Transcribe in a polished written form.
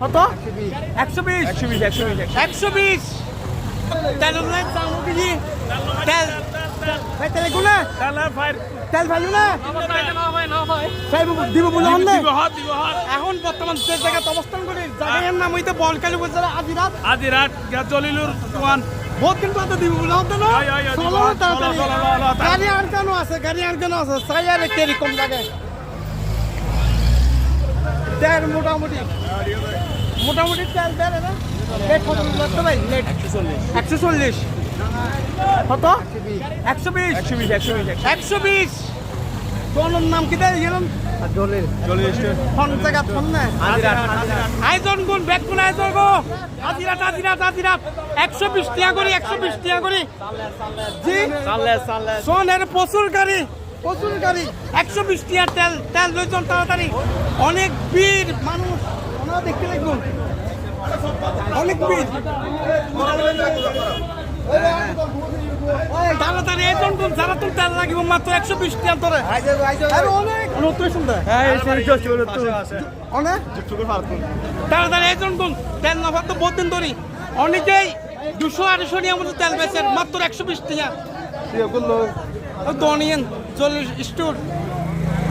কত 120 120 তেল তেল ভাই তেল গুলো তেল ভালো না দিব বলে এখন বর্তমান যে জায়গাতে অবস্থান করি জায়গার নাম হইতে বলকালী উপজেলা আজিরাট জলিলুর দোকান বহুত দিন পর দিব বলে হতো না চলো তাড়াতাড়ি গাড়ি আর কেন আছে চাই আর কেরি কম জায়গায় দেড় মোটামুটি তেল দেড় না লেট কত লাগতো ভাই লেট 140 কত 120 কোন নাম কি দেয় গেলাম ফোন জায়গা ফোন না আইজন গুণ ব্যাগ কোন আইজন গো আজিরাত 120 টাকা করে জি সোনের প্রচুর গাড়ি 120 টাকা তেল লইজন তাড়াতাড়ি অনেক ভিড় মানুষ ওনারা দেখতে লাগবেন অনেক ভিড় তাড়াতাড়ি একজন কোন যারা তো তেল লাগিব মাত্র 120 টাকা ধরে আর অনেক নতুন সুন্দর অনেক তাড়াতাড়ি একজন কোন তেল না তো বহুত দিন ধরে অনেকেই 200-250 নিয়ে আমাদের তেল বেচেন মাত্র 120 টাকা দনিয়েন 40 স্টোর